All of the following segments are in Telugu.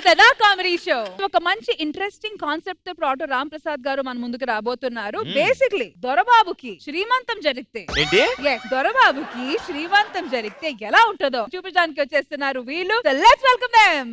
దదా కామెడీ షో. ఒక మంచి ఇంట్రెస్టింగ్ కాన్సెప్ట్ తో ప్రోడక్ట్ రామ్ ప్రసాద్ గారు మన ముందుకు రాబోతున్నారు. బేసిక్లీ దొరబాబుకి శ్రీమంతం జరిగితే ఏంటి? దొరబాబుకి శ్రీమంతం జరిగితే ఎలా ఉంటుందో చూపించడానికి వచ్చేస్తున్నారు వీళ్ళు. Let's welcome them.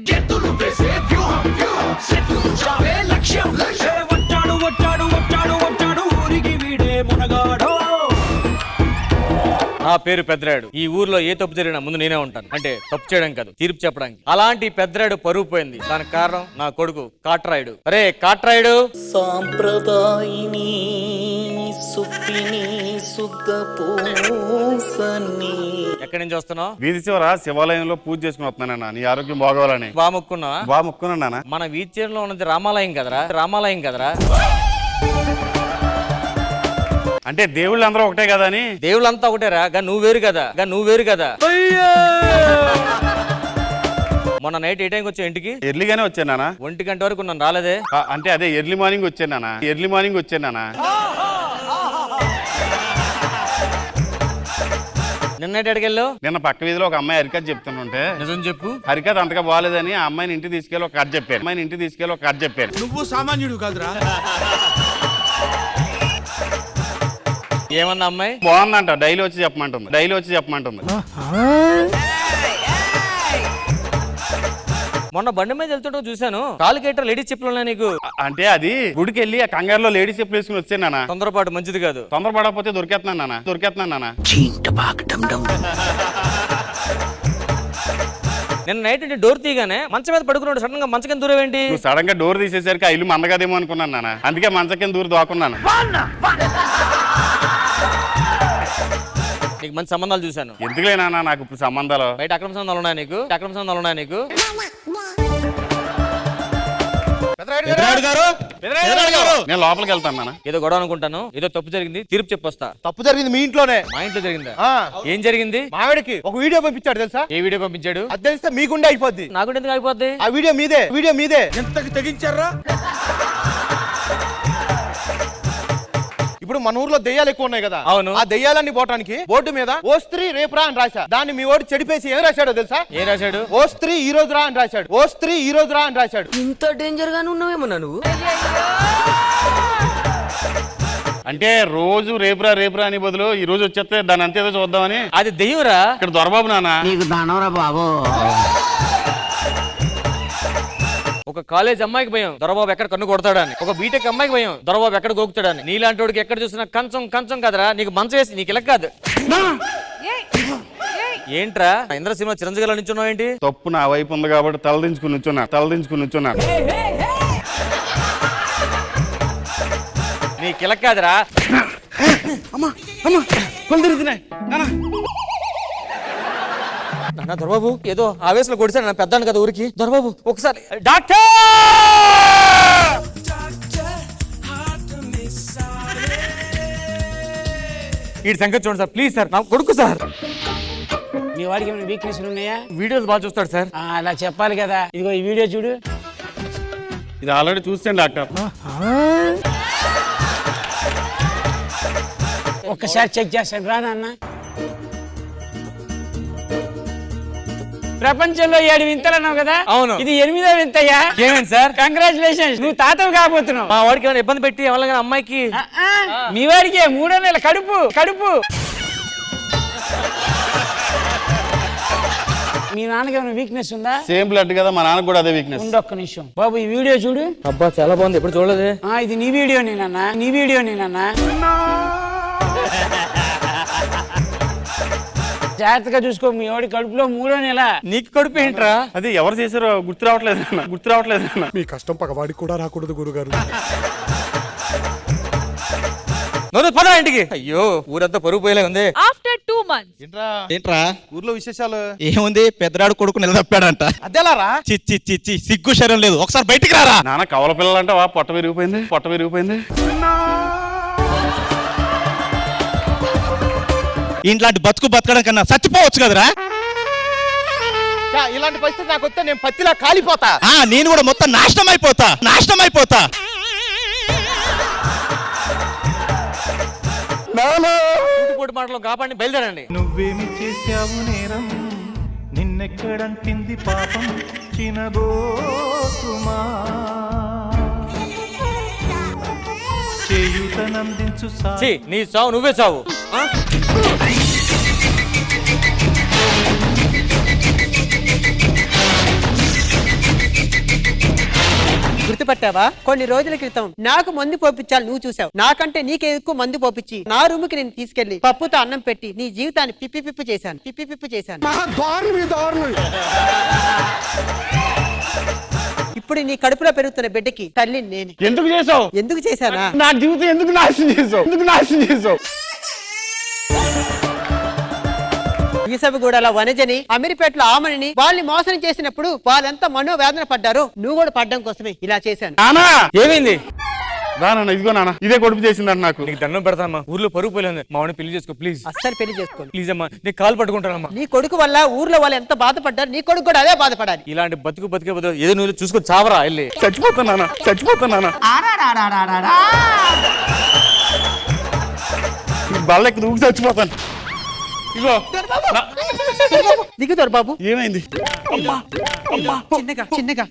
నా పేరు పెద్దరాయుడు. ఈ ఊర్లో ఏ తప్పు జరిగినా ముందు నేనే ఉంటాను. అంటే తప్పు చేయడం కాదు, తీర్పు చెప్పడానికి. అలాంటి పెద్దరాయుడు పరువు పోయింది. దానికి కారణం నా కొడుకు కాట్రాయుడు. అరే కాట్రాయుడు, సాంప్రదాయిని సుప్పిని శుద్ధ పూసని. ఎక్కడి నుంచి వస్తున్నావు? వీధి చివర శివాలయంలో పూజ చేసుకుని వస్తున్నానన్నా, నీ ఆరోగ్యం బాగోవాలని. బాగా మొక్కున్నావా? బాగా మొక్కున్నానా. మన వీధి ఉన్నది రామాలయం కదరా, రామాలయం కదరా. అంటే దేవుళ్ళు అందరూ ఒకటే కదా అని. దేవుళ్ళంతా ఒకటేరా, గా నువ్వు వేరు కదా, గా నువ్వు వేరు కదా. మొన్న నైట్ ఏ టైంకి వచ్చావు ఇంటికి? ఎర్లీగానే వచ్చానా. 1 గంట వరకు నన్ను రాలేదే. అంటే అదే ఎర్లీ మార్నింగ్ వచ్చానా, ఎర్లీ మార్నింగ్ వచ్చానా. నిన్న ఎక్కడికి వెళ్ళావు? నిన్న పక్క వీధిలో ఒక అమ్మాయి హరికథ చెప్తుంటే, నిజం చెప్పు. హరికథ అంతగా బాగాలేదని ఆ అమ్మాయిని ఇంటికి తీసుకెళ్ళి ఒక కథ చెప్పాను. నువ్వు సామాన్యుడు కాదురా. ఏమన్నా అమ్మాయి? బాగుందంట, డైలీ వచ్చి చెప్పమంటుంది. మొన్న బండి మీద వెళ్తుంటూ చూశాను, కాలు కేటర్ లేడీస్ చెప్పులు ఉన్నాయి నీకు. అంటే అది గుడికి వెళ్ళి ఆ కంగారులో లేడీస్ చెప్పులు వేసుకుని వచ్చానా. తొందరపాటు మంచిది కాదు. తొందరపడకపోతే దొరికేస్తున్నానా. నిన్న నైట్ డోర్ తీయగానే మంచం మీద పడుకున్నాడు. సడన్ గా మంచం కింద దూరేవేంటి? నువ్వు సడన్ గా డోర్ తీసేసరికి ఆ ఇల్లు మందగదేమో అనుకున్నాను నాన్న. అందుకే మంచం కింద దూరి దోకున్నాను. నీకు మంచి సంబంధాలు చూశాను. ఎందుకులే నాన్న నాకు ఇప్పుడు సంబంధాలు. బయట అక్రమ సంబంధాలు ఉన్నాయా నీకు? నేను లోపలికి వెళ్తాను నాన్న. ఏదో గొడవ అనుకుంటాను, ఏదో తప్పు జరిగింది, తీర్పు చెప్పొస్తా. తప్పు జరిగింది మీ ఇంట్లోనే. మా ఇంట్లో జరిగిందా? ఏం జరిగింది? మావిడికి ఒక వీడియో పంపించాడు తెలుసా? ఏ వీడియో పంపించాడు? అది తెలిస్తే మీకుండే అయిపోద్ది. నాకు ఎందుకు అయిపోద్ది? ఆ వీడియో మీదే. ఎంతకి తెగించారా? ఇప్పుడు మన ఊర్లో దెయ్యాలు ఎక్కువ ఉన్నాయి కదా. అవును. ఆ దెయ్యాలన్నీ పోవటానికి బోర్డు మీద ఓ స్త్రీ రేపురా అని రాశా. దాన్ని మీ వాడు చెడిపేసి ఏం రాశాడో తెలుసా? ఏం రాశాడు? ఓ స్త్రీ ఈ రోజు రా అని రాశాడు. ఇంత డేంజర్ గానే ఉన్నావేమో నువ్వు. అంటే రోజు రేపురా అని బదులు ఈ రోజు వచ్చేస్తే దాని అంతేదో చూద్దామని. అది దెయ్యంరా. ఇక్కడ దొరబాబు నాన్న. నీకు దానవరా బాబు. ఒక కాలేజ్ అమ్మాయికి భయం దొరబాబు ఎక్కడ కన్ను కొడతాడని, ఒక బీటెక్ అమ్మాయికి భయం దొరబాబు ఎక్కడ గోకుతాడని. నీలాంటి వాడికి ఎక్కడ చూసినా కంచం కదరా. నీకు మంచం వేసి నీకు ఇలా కాదు. ఏంట్రా ఇంద్రసీమ చిరంజీవిలో నించున్నావు ఏంటి? తప్పు నా వైపు ఉంది కాబట్టి తలదించుకుని నుంచున్నా. నీ కిలక్ కాదురా. నాన్న దొరబాబు ఏదో ఆవేశంలో కొడిసాను. నా పెద్దాను కదా ఊరికి. దొరబాబు ఒకసారి డాక్టర్. ఈ సంగతి చూడండి సార్, ప్లీజ్ సార్. నా కొడుకు సార్. మీ వాడికి ఏమైనా వీక్నెస్ ఉన్నాయా? వీడియోస్ బాగా చూస్తాడు సార్. అలా చెప్పాలి కదా. ఇదిగో ఈ వీడియో చూడు. ఇది ఆల్రెడీ చూస్తాను డాక్టర్. ఒక్కసారి చెక్ చేస్తాడు రా నాన్న. ప్రపంచంలో 7 వింతలు అన్నావు కదా. అవును. ఇది 8వ వింతయ్యా. ఏమేంటి సార్? కంగ్రాచులేషన్స్, నువ్వు తాతవు కాబోతున్నావు. మా వాడికి ఏమైనా ఇబ్బంది పెట్టి ఎవరైనా అమ్మాయికి? మీ వాడికి 3వ నెల కడుపు. మీ నాన్నకి ఏమైనా వీక్నెస్ ఉందా? సేమ్ బ్లడ్ కదా, మా నాన్నకు కూడా అదే వీక్నెస్. ఒక్క నిమిషం బాబు, ఈ వీడియో చూడు. అబ్బా చాలా బాగుంది, ఎప్పుడు చూడలేదు. ఇది నీ వీడియోనేనన్నా. జాగ్రత్తగా చూసుకో. మీ వాడి కడుపులో 3వ నెల. నీకు కడుపు ఏంట్రా? అది ఎవరు చేశారో గుర్తు రావట్లేదు. మీ కష్టం పగవాడికి కూడా రాకూడదు గురుగారు. పద ఇంటికి. అయ్యో ఊరంతా పరుగు పోయేలా ఉంది. ఆఫ్టర్ 2 months ఏంట్రా ఊర్లో విశేషాలు ఏముంది? పెద్దరాడు కొడుకు నిలదప్పాడంట. అదేలారా? చిచ్చి సిగ్గు శరం లేదు. ఒకసారి బయటికి రారా. నాన్న కవల పిల్లలంటే పొట్ట విరిగిపోయింది. ఇంట్లాంటి బతకడం కన్నా చచ్చిపోవచ్చు కదరా. ఇలాంటి పరిస్థితి నాకు వస్తే నేను పత్తిలా కాలిపోతా. నేను కూడా మొత్తం నాశనం అయిపోతా. మాటలు కాపాడి బయలుదేరండి. నువ్వేమి చేశావు నేరం, నిన్నెక్కడ ఎక్కడంటింది పాపం చినబోతుమా చేయుతనందించు ఛీ, నీ చావు నువ్వే చావు. గుర్తుపట్టావా? కొన్ని రోజుల క్రితం నాకు మందు పోపించాలి నువ్వు చూసావు. నాకంటే నీకే ఎక్కువ మందు పోపించి నా రూమ్ కి నేను తీసుకెళ్లి పప్పుతో అన్నం పెట్టి నీ జీవితాన్ని పిప్పి పిప్పి చేశాను. ఇప్పుడు నీ కడుపులో పెరుగుతున్న బిడ్డకి తల్లి నేనే. ఎందుకు చేసావు? ఎందుకు చేశానా? నా జీవితం ఎందుకు నాశనం చేసావు? ఈసబగూడల వనజని, అమీర్పేటలో ఆమని వాళ్ళని మోసం చేసినప్పుడు వాళ్ళంతా మనోవేదన పడ్డారు. నువ్వు కూడా పడ్డం కోసమే ఇలా చేశాను. నానా ఏమైంది? నాన్న ఇదిగో నాన్న, ఇదే కొడుపు చేసిందంట నాకు. నీకు దండం పెడతానమ్మా, ఊర్లో పరుగు పోలేదు. మా వాడిని పెళ్లి చేసుకో ప్లీజ్. అస్సలు పెళ్లి చేసుకోండి ప్లీజ్ అమ్మా, నీకు కాలు పట్టుకుంటానమ్మా. నీ కొడుకు వల్ల ఊర్లో వాళ్ళు ఎంత బాధపడ్డారు, నీ కొడుకు కూడా అదే బాధపడాలి. ఇలాంటి బతికే బదులు ఏదో నువ్వు చూసుకొని చావరా వెళ్ళి. చచ్చిపోతానా బల్లెక్కి దూకి చచ్చిపోతాను. ఇగో దిగుతారు బాబు. ఏమైంది? చిన్నగా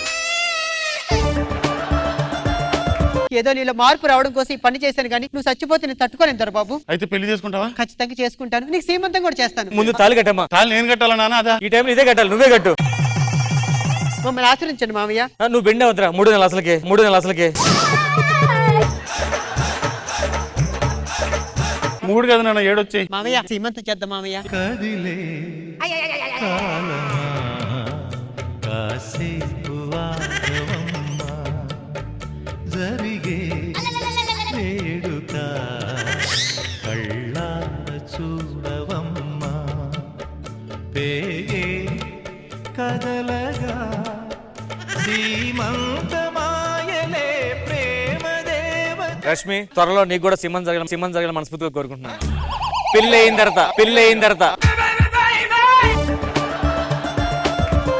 ఏదో నీలో మార్పు రావడం కోసం ఈ పని చేశాను కానీ నువ్వు చచ్చిపోతే నేను తట్టుకోలేను బాబు. అయితే పెళ్లి చేసుకుంటావా? ఖచ్చితంగా చేసుకుంటాను. నీకు సీమంతం కూడా చేస్తాను. ముందు తాళి కట్టమ్మా. తాళి నేను కట్టాలా నాన్న? అదా ఈ టైంలో ఇదే కట్టాలి, నువ్వే కట్టు. మమ్మల్ని ఆచరించండి మామయ్య. నువ్వు బెండే వద్దురా, 3 నెలలు అసలుకే. 3 కదా నాన్న, 7 వచ్చాయి. మామయ్య సీమంతం చేద్దాం మామయ్య. కదిలే కాలమా కాసేపు ఆగవమ్మా జరిగే వేడుక కళ్ళార చూడవమ్మా పేగే కదలగా సీమంతమాయలే ప్రేమ దేవత. రష్మి, త్వరలో నీకు కూడా సిమన్ జరగాలి మనస్ఫూర్తిగా కోరుకుంటున్నాను. పెళ్లి అయిన తర్వాత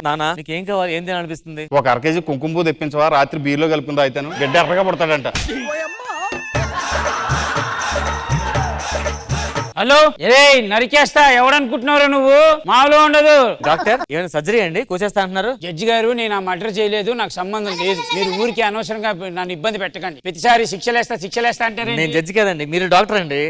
నానా నీకేం కావాలి, ఏం తినాలనిపిస్తుంది? ఒక 1/2 కేజీ కుంకుమ పువ్వు తెప్పించవా? రాత్రి బీర్లో కలుపుకుందా అయితేను గడ్డ ఎర్రగా పడతాడంట. హలో, ఏ నరికేస్తా ఎవడనుకుంటున్నావు నువ్వు? మామూలు ఉండదు. డాక్టర్ ఏమైనా సర్జరీ అండి, కోసేస్తా అంటున్నారు. జడ్జి గారు, నేను ఆ మర్డర్ చేయలేదు, నాకు సంబంధం లేదు. మీరు ఊరికి అనవసరంగా నన్ను ఇబ్బంది పెట్టకండి. ప్రతిసారి శిక్షలేస్తా అంటారే. నేను జడ్జి కాదండి, మీరు డాక్టర్ అండి.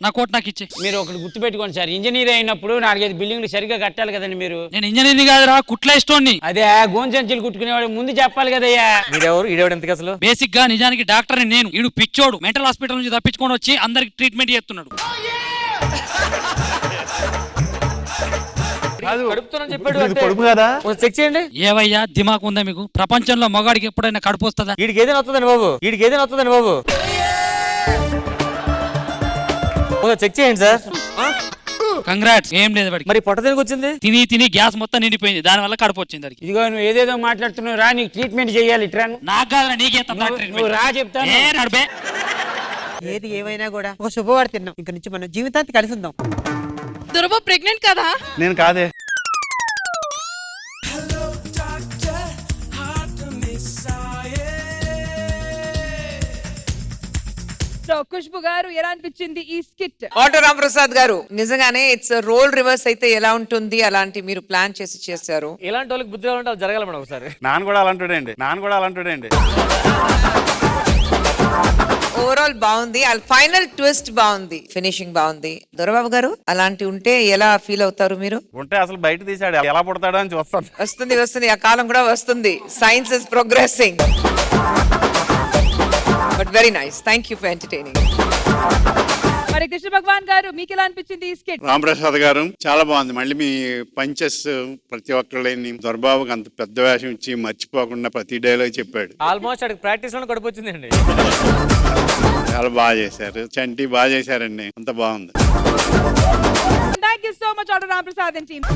నా కోట్ నాకు ఇచ్చి. మీరు ఒకటి గుర్తు పెట్టుకోండి సార్, ఇంజనీర్ అయినప్పుడు 4-5 బిల్డింగ్లు సరిగ్గా కట్టాలి కదండి మీరు. నేను ఇంజనీర్ కాదురా, కుట్లేస్తోని. అదే గోంచంచులు కుట్టుకునేవాడు ముందు చెప్పాలి కదయ్యా. ఈడెవడు ఎందుకు అసలు? బేసిక్ గా నిజానికి డాక్టర్ నేను. ఈడు పిచ్చోడు, మెంటల్ హాస్పిటల్ నుంచి తప్పించుకొని వచ్చి అందరికి ట్రీట్మెంట్ చేస్తున్నాడు. కొడుకు కదా, చెక్ చేయండి. ఏవయ్యా దిమాక్ ఉందా మీకు? ప్రపంచంలో మగాడికి ఎప్పుడైనా కడుపు వస్తుందా? వీడికి ఏదైనా వస్తుందండి బాబు. చెక్ చేయండి సార్. కంగ్రాట్స్. ఏం లేదు వాడికి. మరి పొట్ట దేనికి వచ్చింది? తిని గ్యాస్ మొత్తం నిండిపోయింది, దాని వల్ల కడుపు వచ్చింది వాడికి. ఇదిగో నువ్వు ఏదేదో మాట్లాడుతున్నావు రా, నీకు ట్రీట్మెంట్ చేయాలి. నాకు కాదురా, నీకే నువ్వు రా చెప్తాను. ఏది ఏమైనా కూడా ఒక శుభవార్త తిన్నాం. ఇంక నుంచి మనం జీవితాంతి కలిసి ఉందాం. దుర్బ ప్రెగ్నెంట్ కదా? నేను కాదే. ఖుష్బు గారు ఎలా అనిపించింది ఈ స్కిట్? ఆటో రాంప్రసాద్ గారు, నిజంగానే ఇట్స్ రోల్ రివర్స్ అయితే ఎలా ఉంటుంది, అలాంటి మీరు ప్లాన్ చేశారు. ఇలాంటి వాళ్ళకి బుద్ధి ఉంటే జరగాలి మేడం ఒకసారి. నాన్న కూడా అలాంటిడే. ఓవరాల్ బాగుంది, ఫైనల్ ట్విస్ట్ బాగుంది, ఫినిషింగ్ బాగుంది. దొరబాబు గారు, అలాంటి ఉంటే ఎలా ఫీల్ అవుతారు మీరు? ఉంటే అసలు బయట తీసాడు ఎలా పుడతాడు అని చూస్తాను. వస్తుంది, ఆ కాలం కూడా వస్తుంది. Science is progressing. But very nice, thank you for entertaining. మరి కృష్ణ భగవాన్ గారు, మీకు ఎలా అనిపించింది ఈ స్కిట్? రాంప్రసాద్ గారు చాలా బాగుంది. మళ్ళీ మీ పంచెస్ ప్రతి ఒక్కళ్ళని దొరబాబుకి అంత పెద్ద వేషం ఇచ్చి మర్చిపోకుండా ప్రతి డైలాగ్ చెప్పాడు. ఆల్మోస్ట్ అక్కడికి ప్రాక్టీస్ లో గడుపు వచ్చిందండి. చాలా బాగా చేశారు. చంటి బాగా చేశారండి, అంత బాగుంది. Thank you so much auto Ramprasad and team.